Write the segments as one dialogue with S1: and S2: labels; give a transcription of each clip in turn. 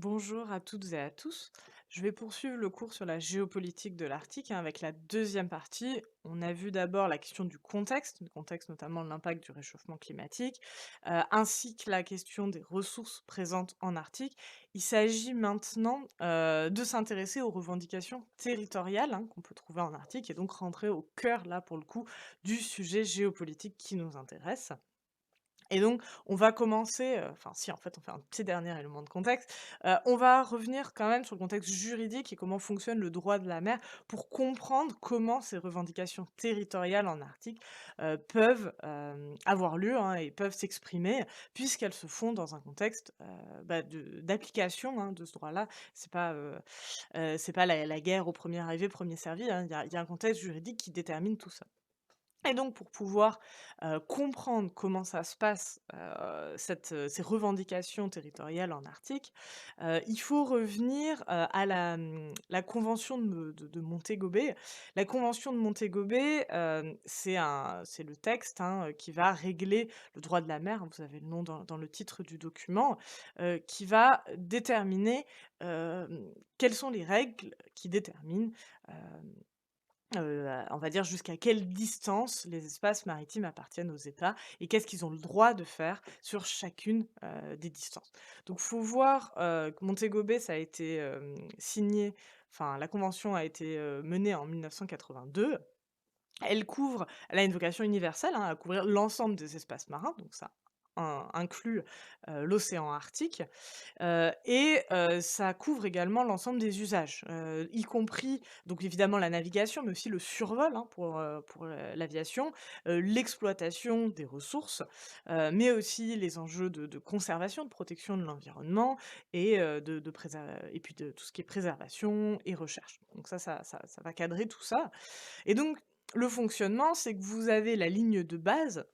S1: Bonjour à toutes et à tous. Je vais poursuivre le cours sur la géopolitique de l'Arctique avec la deuxième partie. On a vu d'abord la question du contexte notamment de l'impact du réchauffement climatique, ainsi que la question des ressources présentes en Arctique. Il s'agit maintenant de s'intéresser aux revendications territoriales qu'on peut trouver en Arctique et donc rentrer au cœur, là pour le coup, du sujet géopolitique qui nous intéresse. Et donc, on va commencer, enfin si, en fait, on fait un petit dernier élément de contexte. On va revenir quand même sur le contexte juridique et comment fonctionne le droit de la mer pour comprendre comment ces revendications territoriales en Arctique, peuvent, avoir lieu, et peuvent s'exprimer puisqu'elles se font dans un contexte, de d'application, de ce droit-là. C'est pas la guerre au premier arrivé, premier servi, il y a un contexte juridique qui détermine tout ça. Et donc pour pouvoir, comprendre comment ça se passe, ces revendications territoriales en Arctique, il faut revenir, à la convention de Montego Bay. La convention de Montego Bay, c'est le texte, qui va régler le droit de la mer, vous avez le nom dans le titre du document, qui va déterminer, quelles sont les règles qui déterminent, hem on va dire jusqu'à quelle distance les espaces maritimes appartiennent aux États et qu'est-ce qu'ils ont le droit de faire sur chacune, des distances. Donc faut voir, que Montego Bay ça a été, signé enfin la convention a été, menée en 1982. Elle a une vocation universelle, à couvrir l'ensemble des espaces marins, donc ça inclut, l'océan Arctique. Ça couvre également l'ensemble des usages, y compris donc évidemment la navigation, mais aussi le survol, pour l'aviation, l'exploitation des ressources, mais aussi les enjeux de conservation, de protection de l'environnement et de préser et puis de tout ce qui est préservation et recherche. Donc ça va cadrer tout ça et donc le fonctionnement, c'est que vous avez la ligne de base.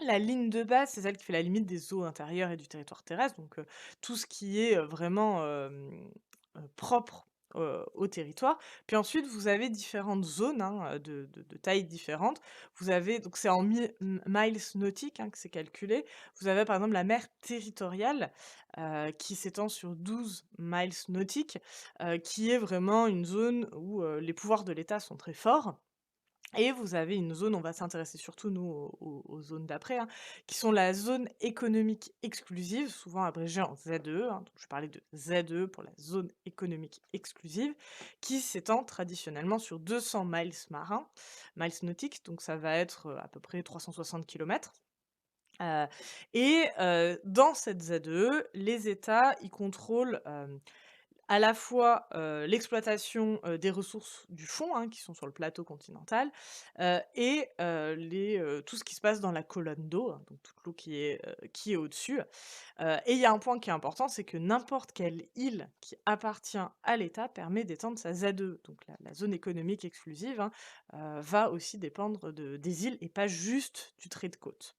S1: La ligne de base, c'est celle qui fait la limite des eaux intérieures et du territoire terrestre, donc tout ce qui est, vraiment, propre, au territoire. Puis ensuite, vous avez différentes zones, de tailles différentes. Vous avez donc c'est en miles nautiques, que c'est calculé. Vous avez par exemple la mer territoriale, qui s'étend sur 12 miles nautiques, qui est vraiment une zone où, les pouvoirs de l'État sont très forts. Et vous avez une zone, on va s'intéresser surtout nous aux zones d'après, qui sont la zone économique exclusive, souvent abrégée en ZEE, donc je parlais de ZEE pour la zone économique exclusive, qui s'étend traditionnellement sur 200 miles nautiques, donc ça va être, à peu près 360 kilomètres. Dans cette ZEE, les États, ils contrôlent, à la fois, l'exploitation, des ressources du fond, qui sont sur le plateau continental, tout ce qui se passe dans la colonne d'eau, donc toute l'eau qui est au-dessus. Et il y a un point qui est important, c'est que n'importe quelle île qui appartient à l'État permet d'étendre sa ZEE. Donc la zone économique exclusive, va aussi dépendre des îles et pas juste du trait de côte.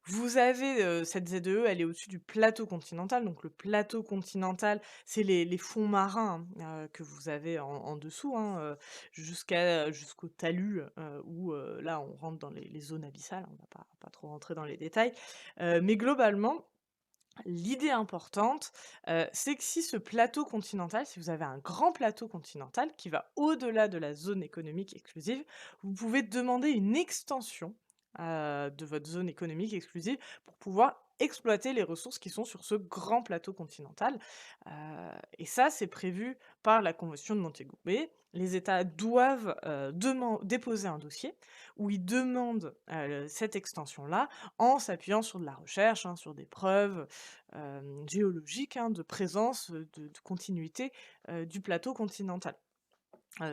S1: Vous avez, cette ZEE, elle est au-dessus du plateau continental, donc le plateau continental, c'est les fonds marins, que vous avez en dessous, jusqu'au talus, où, là, on rentre dans les zones abyssales, on va pas trop rentrer dans les détails. Mais globalement, l'idée importante, c'est que si ce plateau continental, si vous avez un grand plateau continental qui va au-delà de la zone économique exclusive, vous pouvez demander une extension, de votre zone économique exclusive pour pouvoir exploiter les ressources qui sont sur ce grand plateau continental, et ça, c'est prévu par la convention de Montego Bay. Les États doivent, déposer un dossier où ils demandent, cette extension-là en s'appuyant sur de la recherche, sur des preuves, géologiques, de présence, de continuité, du plateau continental.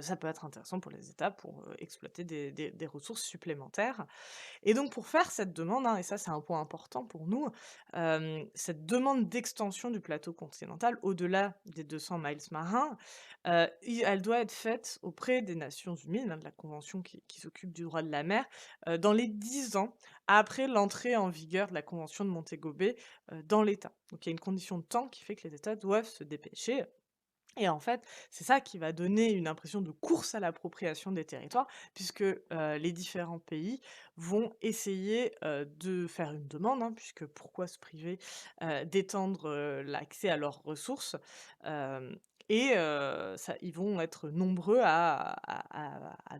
S1: Ça peut être intéressant pour les États pour, exploiter des ressources supplémentaires et donc pour faire cette demande, et ça c'est un point important pour nous, cette demande d'extension du plateau continental au-delà des 200 miles marins, i elle doit être faite auprès des Nations unies, de la convention qui s'occupe du droit de la mer, dans les 10 ans après l'entrée en vigueur de la convention de Montego Bay, dans l'État. Donc il y a une condition de temps qui fait que les États doivent se dépêcher. Et en fait, c'est ça qui va donner une impression de course à l'appropriation des territoires, puisque, les différents pays vont essayer, de faire une demande, hein, puisque pourquoi se priver, d'étendre, l'accès à leurs ressources? Hem et ça ils vont être nombreux à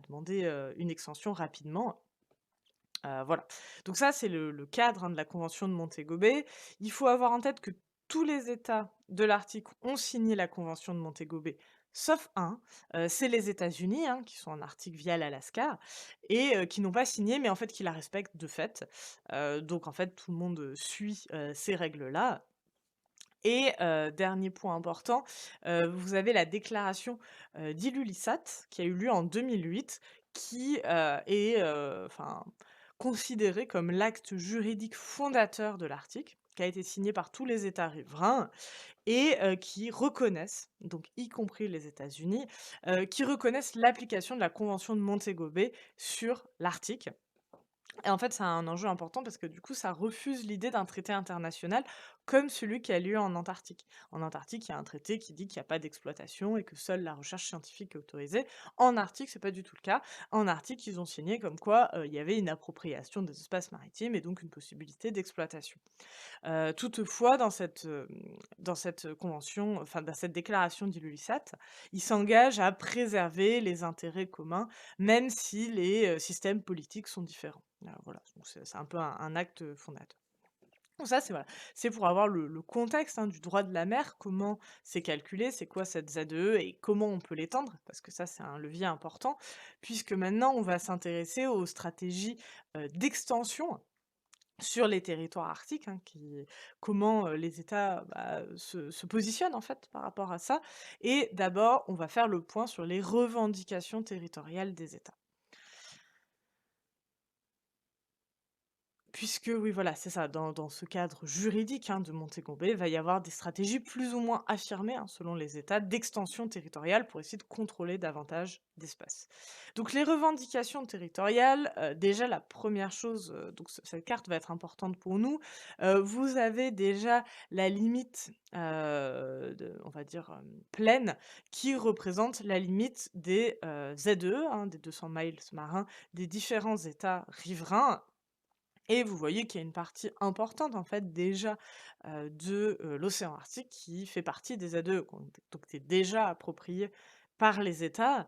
S1: demander, une extension rapidement. Voilà. Donc ça, c'est le cadre, hein, de la convention de Montego Bay. Il faut avoir en tête que tous les États de l'Arctique ont signé la convention de Montego Bay, sauf un, c'est les États-Unis, hein, qui sont en Arctique via l'Alaska et qui n'ont pas signé, mais en fait qui la respectent de fait. Donc en fait, tout le monde, suit, ces règles-là et dernier point important, vous avez la déclaration, d'Ilulissat qui a eu lieu en 2008 qui, est, enfin, considérée comme l'acte juridique fondateur de l'Arctique, qui a été signé par tous les États riverains et qui reconnaissent, donc y compris les États-Unis, qui reconnaissent l'application de la convention de Montego Bay sur l'Arctique. Et en fait, ça a un enjeu important parce que du coup, ça refuse l'idée d'un traité international comme celui qui a lieu en Antarctique. En Antarctique, il y a un traité qui dit qu'il y a pas d'exploitation et que seule la recherche scientifique est autorisée. En Arctique, c'est pas du tout le cas. En Arctique, ils ont signé comme quoi, il y avait une appropriation des espaces maritimes et donc une possibilité d'exploitation. Toutefois, dans cette convention, enfin, dans cette déclaration d'Ilulissat, ils s'engagent à préserver les intérêts communs, même si les, systèmes politiques sont différents. Voilà, donc c'est un peu un acte fondateur. Donc ça, c'est voilà, c'est pour avoir le contexte, hein, du droit de la mer, comment c'est calculé, c'est quoi cette ZEE et comment on peut l'étendre, parce que ça, c'est un levier important, puisque maintenant on va s'intéresser aux stratégies, d'extension sur les territoires arctiques, hein, comment, les États, bah, se positionnent, en fait, par rapport à ça et d'abord, on va faire le point sur les revendications territoriales des États. Puisque oui, voilà, c'est ça, dans ce cadre juridique, hein, de Montego Bay, il va y avoir des stratégies plus ou moins affirmées, hein, selon les États, d'extension territoriale pour essayer de contrôler davantage d'espace. Donc les revendications territoriales, déjà la première chose, donc cette carte va être importante pour nous, vous avez déjà la limite, on va dire, plaine, qui représente la limite des, ZEE, hein, des 200 miles marins des différents États riverains et vous voyez qu'il y a une partie importante, en fait, déjà, de, l'océan Arctique qui fait partie des ZEE, donc qui est déjà approprié par les États,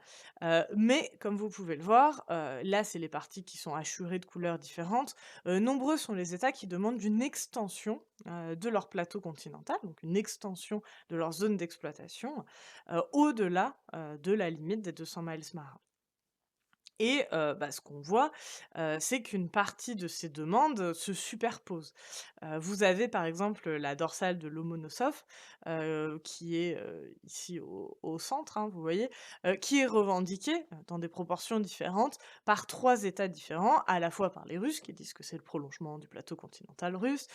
S1: mais comme vous pouvez le voir, là, c'est les parties qui sont hachurées de couleurs différentes. Nombreux sont les États qui demandent une extension, de leur plateau continental, donc une extension de leur zone d'exploitation, au-delà, de la limite des 200 miles marins. Et bah, ce qu'on voit, c'est qu'une partie de ces demandes, se superposent. Vous avez par exemple, la dorsale de Lomonosov, qui est, ici au centre, hein, vous voyez? Qui est revendiquée, dans des proportions différentes, par 3 États différents, à la fois par les Russes qui disent que c'est le prolongement du plateau continental russe,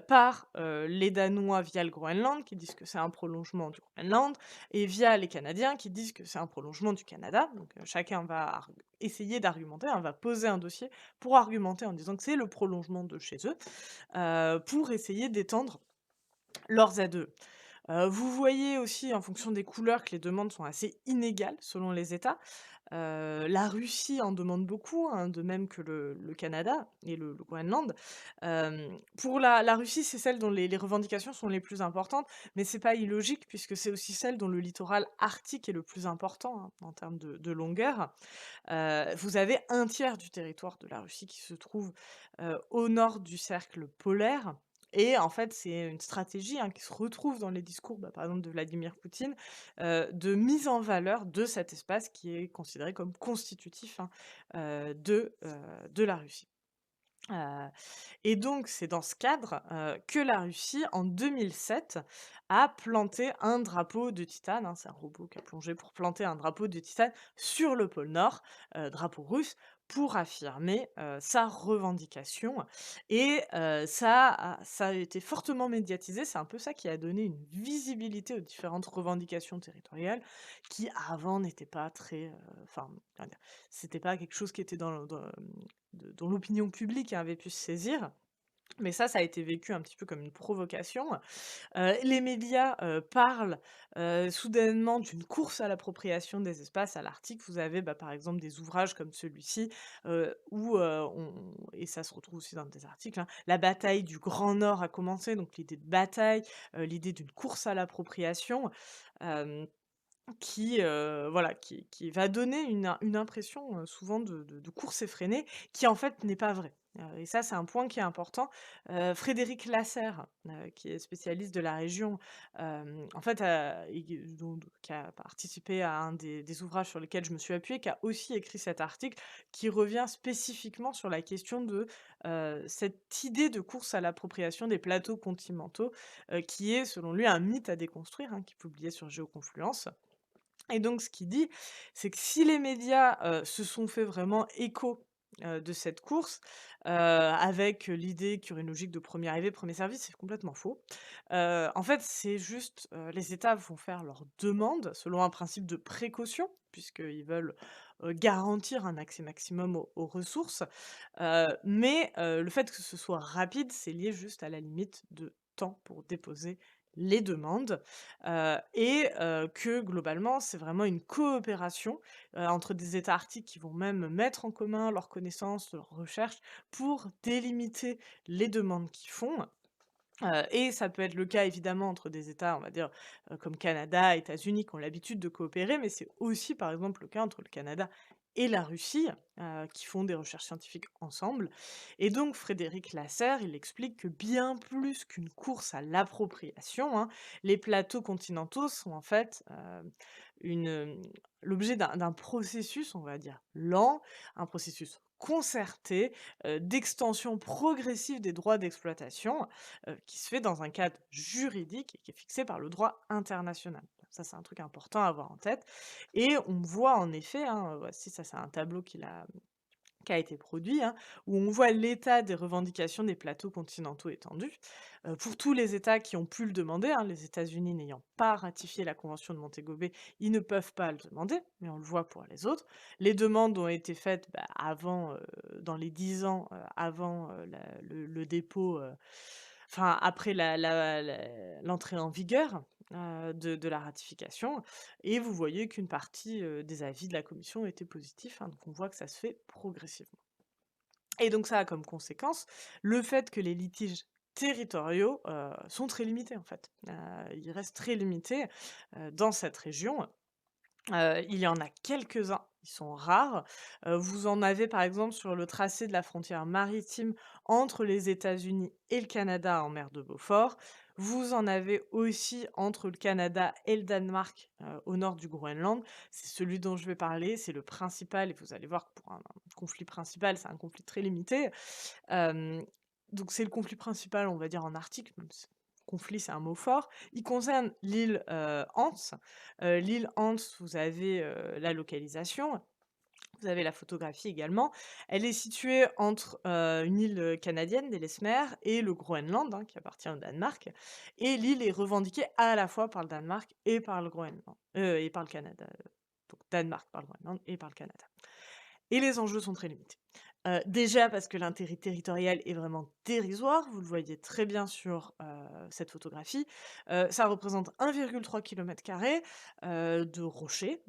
S1: par, les Danois via le Groenland qui disent que c'est un prolongement du Groenland et via les Canadiens qui disent que c'est un prolongement du Canada. Donc, chacun va essayer d'argumenter, hein, va poser un dossier pour argumenter en disant que c'est le prolongement de chez eux, pour essayer d'étendre leurs ZEE. Vous voyez aussi en fonction des couleurs que les demandes sont assez inégales selon les États. La Russie en demande beaucoup, hein, de même que le Canada et le Groenland. Pour la Russie, c'est celle dont les revendications sont les plus importantes, mais c'est pas illogique puisque c'est aussi celle dont le littoral arctique est le plus important, hein, en termes de longueur. Vous avez un tiers du territoire de la Russie qui se trouve, au nord du cercle polaire et en fait, c'est une stratégie, hein, qui se retrouve dans les discours, bah, par exemple de Vladimir Poutine, de mise en valeur de cet espace qui est considéré comme constitutif, hein, de la Russie. Heu et donc c'est dans ce cadre, que la Russie, en 2007, a planté un drapeau de titane, hein, c'est un robot qui a plongé pour planter un drapeau de titane sur le pôle Nord, drapeau russe, pour affirmer, sa revendication et ça a été fortement médiatisé. C'est un peu ça qui a donné une visibilité aux différentes revendications territoriales qui, avant, n'étaient pas très, enfin, comment dire? C'était pas quelque chose qui était dans l'opinion publique avait pu se saisir Mais ça a été vécu un petit peu comme une provocation. Les médias, parlent, soudainement d'une course à l'appropriation des espaces à l'Arctique. Vous avez, bah, par exemple, des ouvrages comme celui-ci, où, on et ça se retrouve aussi dans des articles, hein, la bataille du Grand Nord a commencé, donc l'idée de bataille, l'idée d'une course à l'appropriation, hem voilà, qui va donner une impression, souvent de course effrénée, qui en fait n'est pas vraie. Et ça, c'est un point qui est important. Frédéric Lasserre, qui est spécialiste de la région, en fait, qui a participé à un des ouvrages sur lesquels je me suis appuyée, qui a aussi écrit cet article, qui revient spécifiquement sur la question de, cette idée de course à l'appropriation des plateaux continentaux, qui est selon lui un mythe à déconstruire, hein, qu'il publiait sur Géoconfluence. Et donc ce qu'il dit, c'est que si les médias, se sont fait vraiment écho, de cette course, avec l'idée qu'il y aurait une logique de premier arrivé, premier servi, c'est complètement faux. En fait, c'est juste, les États vont faire leurs demandes selon un principe de précaution, puisqu'ils veulent, garantir un accès maximum aux ressources, mais le fait que ce soit rapide, c'est lié juste à la limite de temps pour déposer les demandes, que globalement, c'est vraiment une coopération, entre des États arctiques qui vont même mettre en commun leurs connaissances, leurs recherches pour délimiter les demandes qu'ils font. Et ça peut être le cas évidemment entre des États, on va dire, comme Canada, États-Unis qui ont l'habitude de coopérer, mais c'est aussi par exemple le cas entre le Canada et la Russie, qui font des recherches scientifiques ensemble. Et donc Frédéric Lasserre, il explique que bien plus qu'une course à l'appropriation, hein, les plateaux continentaux sont en fait, une, l'objet d'un processus, on va dire, lent, un processus concerté, d'extension progressive des droits d'exploitation, qui se fait dans un cadre juridique et qui est fixé par le droit international. Ça, c'est un truc important à avoir en tête et on voit en effet, hein, voici ça c'est un tableau qui a été produit, hein, où on voit l'état des revendications des plateaux continentaux étendus. Pour tous les États qui ont pu le demander, hein, les États-Unis n'ayant pas ratifié la convention de Montego Bay, ils ne peuvent pas le demander, mais on le voit pour les autres. Les demandes ont été faites, bah, avant, dans les 10 ans, avant, le dépôt, enfin après l'entrée en vigueur, de la ratification et vous voyez qu'une partie, des avis de la commission étaient positifs, hein, donc on voit que ça se fait progressivement. Et donc ça a comme conséquence le fait que les litiges territoriaux, sont très limités en fait. Ils restent très limités, dans cette région. Il y en a quelques-uns, ils sont rares. Vous en avez par exemple sur le tracé de la frontière maritime entre les États-Unis et le Canada en mer de Beaufort. Vous en avez aussi entre le Canada et le Danemark, au nord du Groenland. C'est celui dont je vais parler, c'est le principal et vous allez voir que pour un conflit principal, c'est un conflit très limité. Hem, donc c'est le conflit principal, on va dire, en Arctique, même si conflit, c'est un mot fort. Il concerne l'île, Hans. L'île Hans, vous avez, la localisation, vous avez la photographie également. Elle est située entre, une île, canadienne d'Ellesmer et le Groenland, hein, qui appartient au Danemark et l'île est revendiquée à la fois par le Danemark et par le Groenland, et par le Canada, donc Danemark par le Groenland et par le Canada. Et les enjeux sont très limités. Déjà parce que l'intérêt territorial est vraiment dérisoire, vous le voyez très bien sur, cette photographie. Ça représente 1,3 km², de rochers,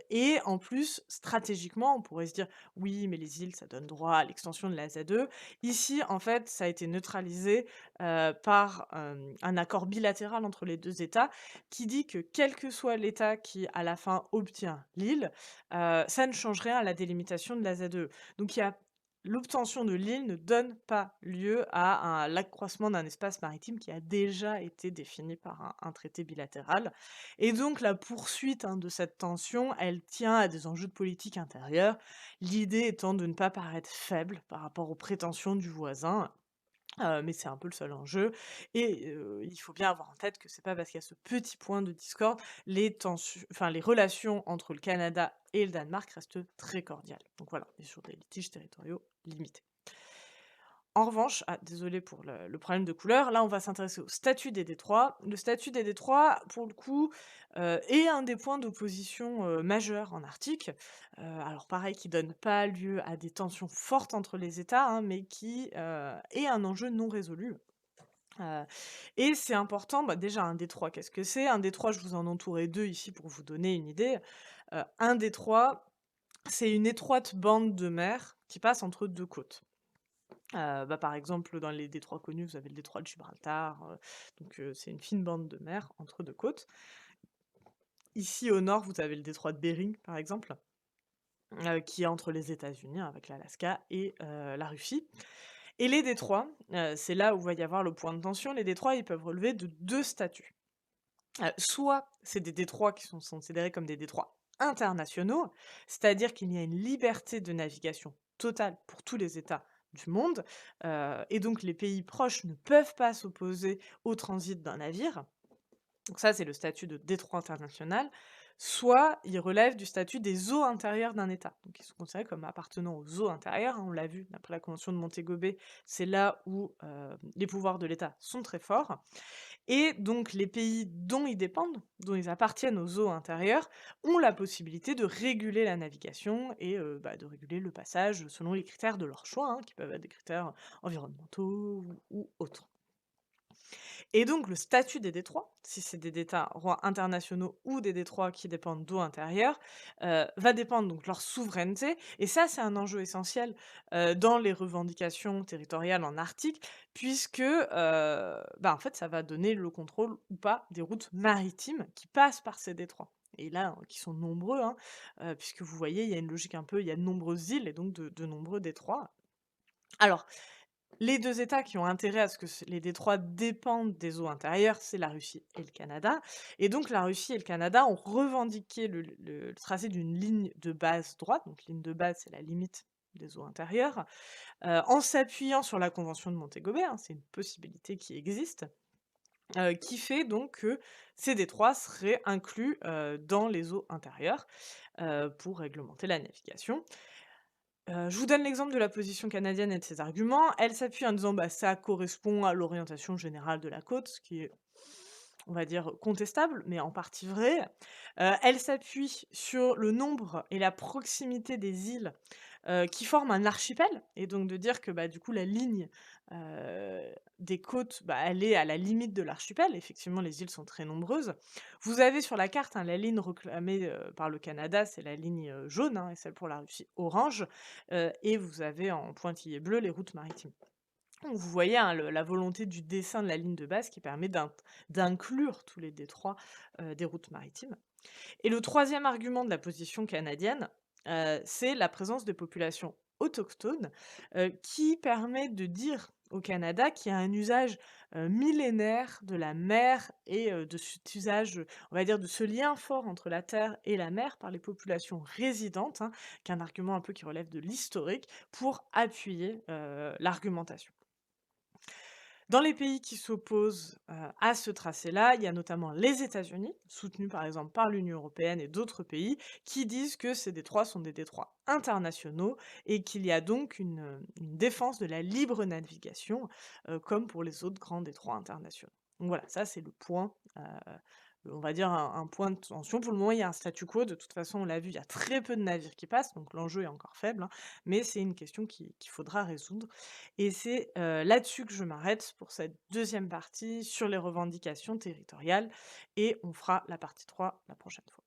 S1: et en plus, stratégiquement, on pourrait se dire: «Oui, mais les îles, ça donne droit à l'extension de la ZE». Ici, en fait, ça a été neutralisé, par, un accord bilatéral entre les 2 États qui dit que quel que soit l'État qui, à la fin, obtient l'île, ça ne change rien à la délimitation de la ZE. Donc il y a l'obtention de l'île ne donne pas lieu à l'accroissement d'un espace maritime qui a déjà été défini par un traité bilatéral et donc la poursuite, hein, de cette tension, elle tient à des enjeux de politique intérieure, l'idée étant de ne pas paraître faible par rapport aux prétentions du voisin. Mais c'est un peu le seul enjeu et il faut bien avoir en tête que c'est pas parce qu'il y a ce petit point de discorde, les relations entre le Canada et le Danemark restent très cordiales. Donc voilà, on est sur des litiges territoriaux limités. En revanche, désolé pour le problème de couleur, là, on va s'intéresser au statut des détroits. Le statut des détroits, pour le coup, est un des points d'opposition, majeurs en Arctique. Alors pareil, qui donne pas lieu à des tensions fortes entre les États, hein, mais qui, est un enjeu non résolu. Heu et c'est important, bah, déjà un détroit, qu'est-ce que c'est? Un détroit, je vous en entourais 2 ici pour vous donner une idée. Un détroit, c'est une étroite bande de mer qui passe entre 2 côtes. Bah, par exemple, dans les détroits connus, vous avez le détroit de Gibraltar, donc c'est une fine bande de mer entre 2 côtes. Ici, au nord, vous avez le détroit de Bering, par exemple, qui est entre les États-Unis, hein, avec l'Alaska et la Russie. Et les détroits, c'est là où va y avoir le point de tension. Les détroits, ils peuvent relever de 2 statuts. Soit c'est des détroits qui sont considérés comme des détroits internationaux, c'est-à-dire qu'il y a une liberté de navigation totale pour tous les États du monde, et donc les pays proches ne peuvent pas s'opposer au transit d'un navire. Donc ça, c'est le statut de détroit international. Soit ils relèvent du statut des eaux intérieures d'un État. Donc ils sont considérés comme appartenant aux eaux intérieures, hein, on l'a vu d'après la convention de Montego Bay, c'est là où, les pouvoirs de l'État sont très forts. Et donc les pays dont ils dépendent, dont ils appartiennent aux eaux intérieures, ont la possibilité de réguler la navigation et bah, de réguler le passage selon les critères de leur choix, hein, qui peuvent être des critères environnementaux ou autres. Et donc le statut des détroits, si c'est des détroits internationaux ou des détroits qui dépendent d'eau intérieure, va dépendre donc de leur souveraineté et ça, c'est un enjeu essentiel, dans les revendications territoriales en Arctique puisque, bah, en fait, ça va donner le contrôle ou pas des routes maritimes qui passent par ces détroits et là, qui sont nombreux, hein, puisque vous voyez, il y a une logique un peu il y a de nombreuses îles et donc de nombreux détroits. Alors les 2 États qui ont intérêt à ce que les détroits dépendent des eaux intérieures, c'est la Russie et le Canada et donc la Russie et le Canada ont revendiqué le tracé d'une ligne de base droite, donc ligne de base, c'est la limite des eaux intérieures, en s'appuyant sur la convention de Montego Bay, hein, c'est une possibilité qui existe, qui fait donc que ces détroits seraient inclus, dans les eaux intérieures, pour réglementer la navigation. Je vous donne l'exemple de la position canadienne et de ses arguments. Elle s'appuie en disant: «Bah, ça correspond à l'orientation générale de la côte», ce qui est, on va dire, contestable, mais en partie vrai. Elle s'appuie sur le nombre et la proximité des îles, qui forment un archipel et donc de dire que, bah, du coup, la ligne, des côtes, bah, elle est à la limite de l'archipel. Effectivement, les îles sont très nombreuses. Vous avez sur la carte, hein, la ligne réclamée, par le Canada, c'est la ligne, jaune, hein, et celle pour la Russie orange, et vous avez en pointillé bleu les routes maritimes. Donc vous voyez, hein, la volonté du dessin de la ligne de base qui permet d'inclure tous les détroits, des routes maritimes. Et le troisième argument de la position canadienne, c'est la présence de populations autochtones, qui permet de dire au Canada qu'il y a un usage, millénaire de la mer et de cet usage, on va dire de ce lien fort entre la terre et la mer par les populations résidentes, hein, qui est un argument un peu qui relève de l'historique pour appuyer, l'argumentation. Dans les pays qui s'opposent, à ce tracé-là, il y a notamment les États-Unis, soutenus par exemple par l'Union européenne et d'autres pays, qui disent que ces détroits sont des détroits internationaux et qu'il y a donc une défense de la libre navigation, comme pour les autres grands détroits internationaux. Donc voilà, ça c'est le point, on va dire un point de tension. Pour le moment, il y a un statu quo, de toute façon, on l'a vu, il y a très peu de navires qui passent, donc l'enjeu est encore faible, hein, mais c'est une question qu'il faudra résoudre. Et c'est, là-dessus que je m'arrête pour cette deuxième partie sur les revendications territoriales et on fera la partie 3 la prochaine fois.